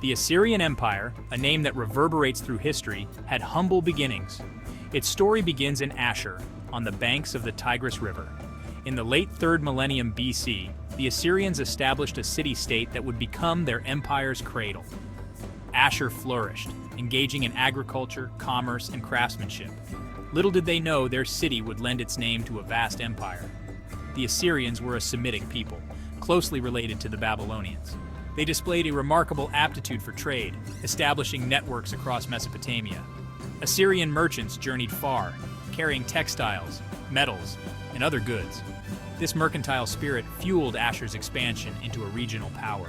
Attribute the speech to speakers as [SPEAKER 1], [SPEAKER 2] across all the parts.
[SPEAKER 1] The Assyrian Empire, a name that reverberates through history, had humble beginnings. Its story begins in Ashur, on the banks of the Tigris River. In the late 3rd millennium BC, the Assyrians established a city-state that would become their empire's cradle. Ashur flourished, engaging in agriculture, commerce, and craftsmanship. Little did they know their city would lend its name to a vast empire. The Assyrians were a Semitic people, closely related to the Babylonians. They displayed a remarkable aptitude for trade, establishing networks across Mesopotamia. Assyrian merchants journeyed far, carrying textiles, metals, and other goods. This mercantile spirit fueled Ashur's expansion into a regional power.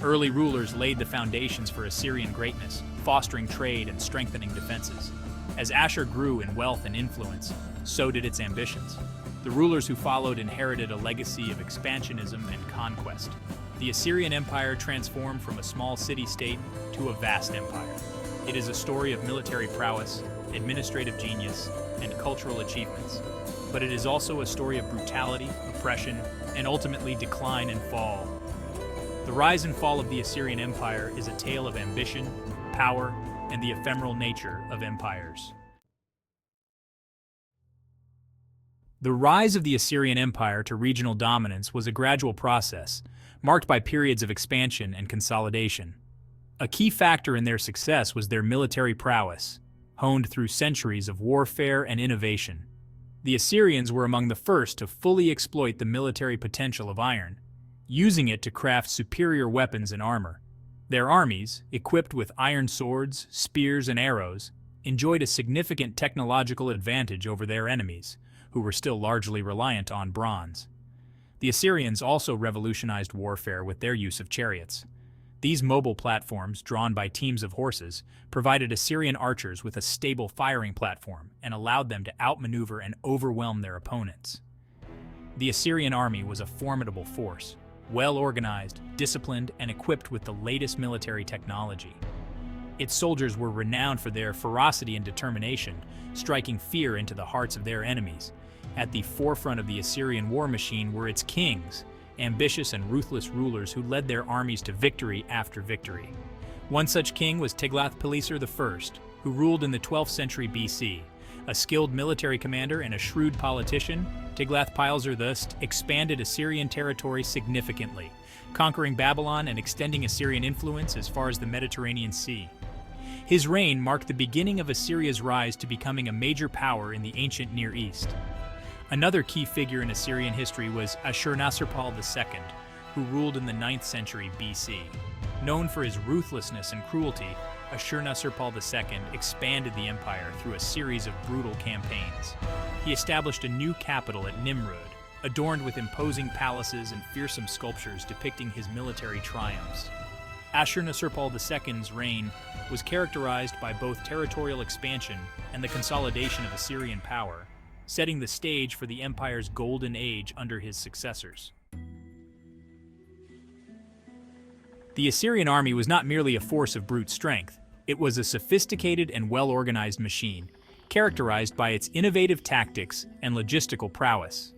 [SPEAKER 1] Early rulers laid the foundations for Assyrian greatness, fostering trade and strengthening defenses. As Ashur grew in wealth and influence, so did its ambitions. The rulers who followed inherited a legacy of expansionism and conquest. The Assyrian Empire transformed from a small city-state to a vast empire. It is a story of military prowess, administrative genius, and cultural achievements. But it is also a story of brutality, oppression, and ultimately decline and fall. The rise and fall of the Assyrian Empire is a tale of ambition, power, and the ephemeral nature of empires. The rise of the Assyrian Empire to regional dominance was a gradual process, marked by periods of expansion and consolidation. A key factor in their success was their military prowess, honed through centuries of warfare and innovation. The Assyrians were among the first to fully exploit the military potential of iron, using it to craft superior weapons and armor. Their armies, equipped with iron swords, spears, and arrows, enjoyed a significant technological advantage over their enemies, who were still largely reliant on bronze. The Assyrians also revolutionized warfare with their use of chariots. These mobile platforms, drawn by teams of horses, provided Assyrian archers with a stable firing platform and allowed them to outmaneuver and overwhelm their opponents. The Assyrian army was a formidable force, well-organized, disciplined, and equipped with the latest military technology. Its soldiers were renowned for their ferocity and determination, striking fear into the hearts of their enemies. At the forefront of the Assyrian war machine were its kings, ambitious and ruthless rulers who led their armies to victory after victory. One such king was Tiglath-Pileser I, who ruled in the 12th century BC. A skilled military commander and a shrewd politician, Tiglath-Pileser I expanded Assyrian territory significantly, conquering Babylon and extending Assyrian influence as far as the Mediterranean Sea. His reign marked the beginning of Assyria's rise to becoming a major power in the ancient Near East. Another key figure in Assyrian history was Ashurnasirpal II, who ruled in the 9th century BC. Known for his ruthlessness and cruelty, Ashurnasirpal II expanded the empire through a series of brutal campaigns. He established a new capital at Nimrud, adorned with imposing palaces and fearsome sculptures depicting his military triumphs. Ashurnasirpal II's reign was characterized by both territorial expansion and the consolidation of Assyrian power, setting the stage for the empire's golden age under his successors. The Assyrian army was not merely a force of brute strength. It was a sophisticated and well-organized machine, characterized by its innovative tactics and logistical prowess.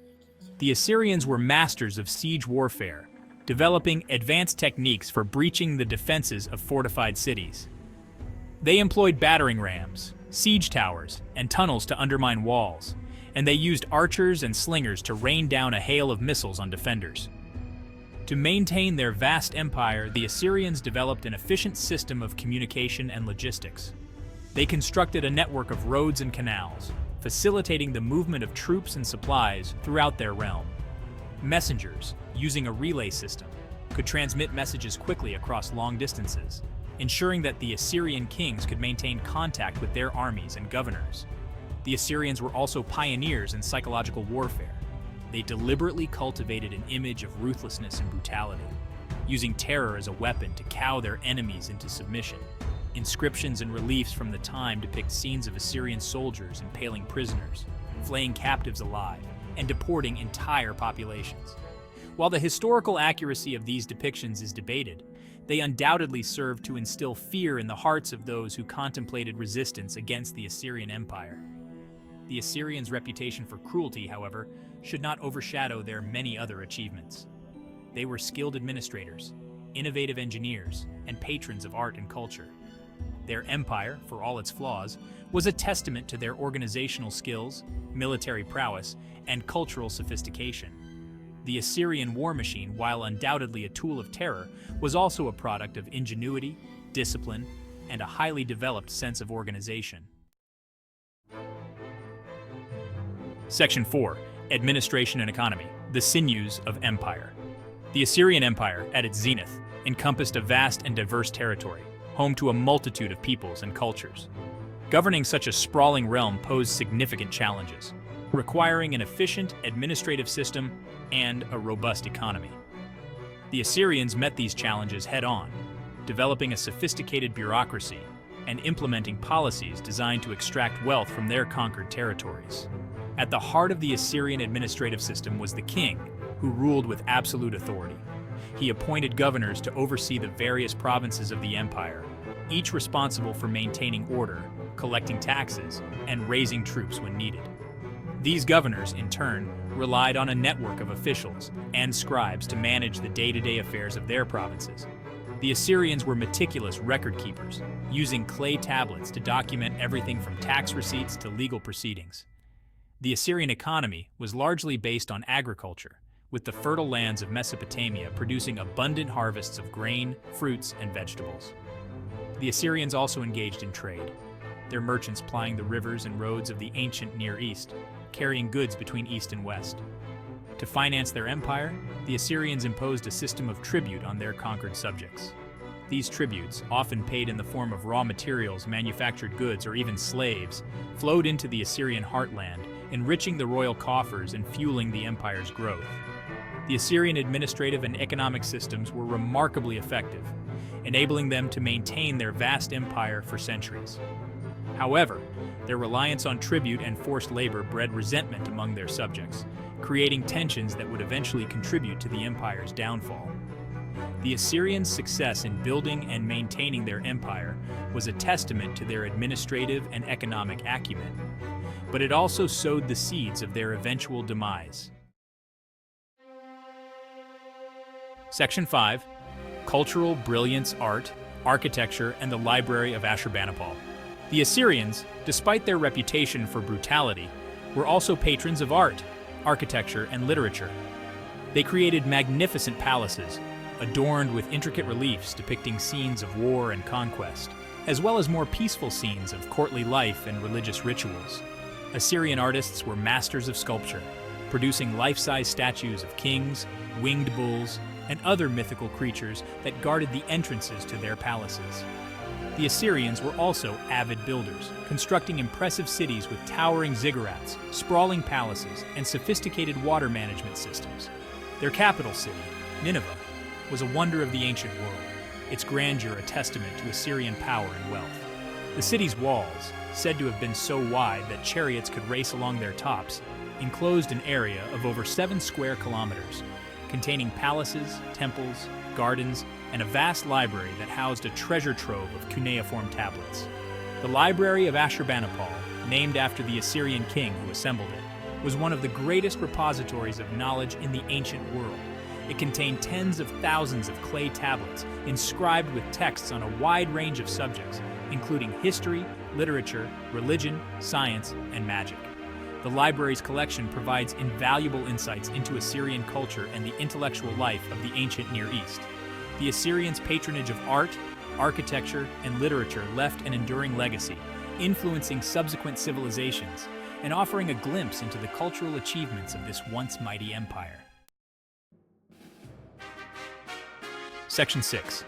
[SPEAKER 1] The Assyrians were masters of siege warfare, developing advanced techniques for breaching the defenses of fortified cities. They employed battering rams, siege towers, and tunnels to undermine walls, and they used archers and slingers to rain down a hail of missiles on defenders. To maintain their vast empire, the Assyrians developed an efficient system of communication and logistics. They constructed a network of roads and canals, facilitating the movement of troops and supplies throughout their realm. Messengers, using a relay system, could transmit messages quickly across long distances, ensuring that the Assyrian kings could maintain contact with their armies and governors. The Assyrians were also pioneers in psychological warfare. They deliberately cultivated an image of ruthlessness and brutality, using terror as a weapon to cow their enemies into submission. Inscriptions and reliefs from the time depict scenes of Assyrian soldiers impaling prisoners, flaying captives alive, and deporting entire populations. While the historical accuracy of these depictions is debated, they undoubtedly served to instill fear in the hearts of those who contemplated resistance against the Assyrian Empire. The Assyrians' reputation for cruelty, however, should not overshadow their many other achievements. They were skilled administrators, innovative engineers and patrons of art and culture. Their empire, for all its flaws, was a testament to their organizational skills, military prowess, and cultural sophistication. The Assyrian war machine, while undoubtedly a tool of terror, was also a product of ingenuity, discipline, and a highly developed sense of organization. Section 4. Administration and Economy, the sinews of empire. The Assyrian Empire, at its zenith, encompassed a vast and diverse territory, home to a multitude of peoples and cultures. Governing such a sprawling realm posed significant challenges, requiring an efficient administrative system and a robust economy. The Assyrians met these challenges head-on, developing a sophisticated bureaucracy and implementing policies designed to extract wealth from their conquered territories. At the heart of the Assyrian administrative system was the king, who ruled with absolute authority. He appointed governors to oversee the various provinces of the empire, each responsible for maintaining order, collecting taxes, and raising troops when needed. These governors, in turn, relied on a network of officials and scribes to manage the day-to-day affairs of their provinces. The Assyrians were meticulous record keepers, using clay tablets to document everything from tax receipts to legal proceedings. The Assyrian economy was largely based on agriculture, with the fertile lands of Mesopotamia producing abundant harvests of grain, fruits, and vegetables. The Assyrians also engaged in trade, their merchants plying the rivers and roads of the ancient Near East, carrying goods between East and West. To finance their empire, the Assyrians imposed a system of tribute on their conquered subjects. These tributes, often paid in the form of raw materials, manufactured goods, or even slaves, flowed into the Assyrian heartland, enriching the royal coffers and fueling the empire's growth. The Assyrian administrative and economic systems were remarkably effective, enabling them to maintain their vast empire for centuries. However, their reliance on tribute and forced labor bred resentment among their subjects, creating tensions that would eventually contribute to the empire's downfall. The Assyrians' success in building and maintaining their empire was a testament to their administrative and economic acumen, but it also sowed the seeds of their eventual demise. Section 5. Cultural brilliance, art, architecture, and the Library of Ashurbanipal. The Assyrians, despite their reputation for brutality, were also patrons of art, architecture, and literature. They created magnificent palaces, adorned with intricate reliefs depicting scenes of war and conquest, as well as more peaceful scenes of courtly life and religious rituals. Assyrian artists were masters of sculpture, producing life-size statues of kings, winged bulls, and other mythical creatures that guarded the entrances to their palaces. The Assyrians were also avid builders, constructing impressive cities with towering ziggurats, sprawling palaces, and sophisticated water management systems. Their capital city, Nineveh, was a wonder of the ancient world, its grandeur a testament to Assyrian power and wealth. The city's walls, said to have been so wide that chariots could race along their tops, enclosed an area of over 7 square kilometers, containing palaces, temples, gardens, and a vast library that housed a treasure trove of cuneiform tablets. The Library of Ashurbanipal, named after the Assyrian king who assembled it, was one of the greatest repositories of knowledge in the ancient world. It contained tens of thousands of clay tablets inscribed with texts on a wide range of subjects, including history, literature, religion, science, and magic. The library's collection provides invaluable insights into Assyrian culture and the intellectual life of the ancient Near East. The Assyrians' patronage of art, architecture, and literature left an enduring legacy, influencing subsequent civilizations and offering a glimpse into the cultural achievements of this once mighty empire. Section 6.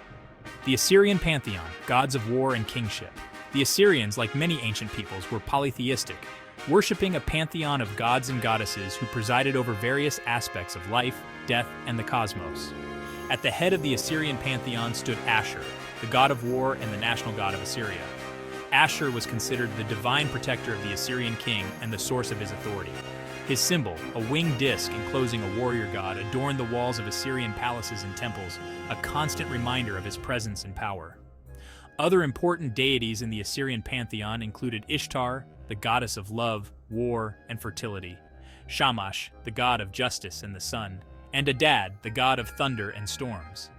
[SPEAKER 1] The Assyrian Pantheon, Gods of War and Kingship. The Assyrians, like many ancient peoples, were polytheistic, worshipping a pantheon of gods and goddesses who presided over various aspects of life, death, and the cosmos. At the head of the Assyrian pantheon stood Ashur, the god of war and the national god of Assyria. Ashur was considered the divine protector of the Assyrian king and the source of his authority. His symbol, a winged disc enclosing a warrior god, adorned the walls of Assyrian palaces and temples, a constant reminder of his presence and power. Other important deities in the Assyrian pantheon included Ishtar, the goddess of love, war, and fertility; Shamash, the god of justice and the sun; and Adad, the god of thunder and storms.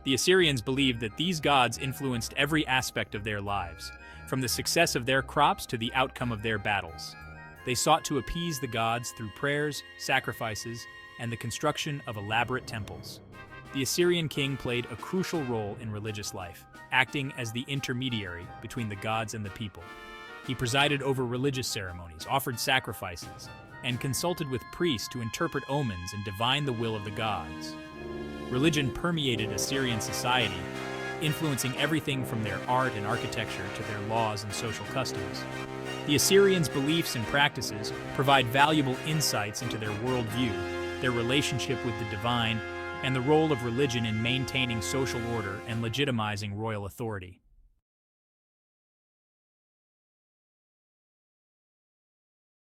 [SPEAKER 1] The Assyrians believed that these gods influenced every aspect of their lives, from the success of their crops to the outcome of their battles. They sought to appease the gods through prayers, sacrifices, and the construction of elaborate temples. The Assyrian king played a crucial role in religious life, acting as the intermediary between the gods and the people. He presided over religious ceremonies, offered sacrifices, and consulted with priests to interpret omens and divine the will of the gods. Religion permeated Assyrian society, influencing everything from their art and architecture to their laws and social customs. The Assyrians' beliefs and practices provide valuable insights into their worldview, their relationship with the divine, and the role of religion in maintaining social order and legitimizing royal authority.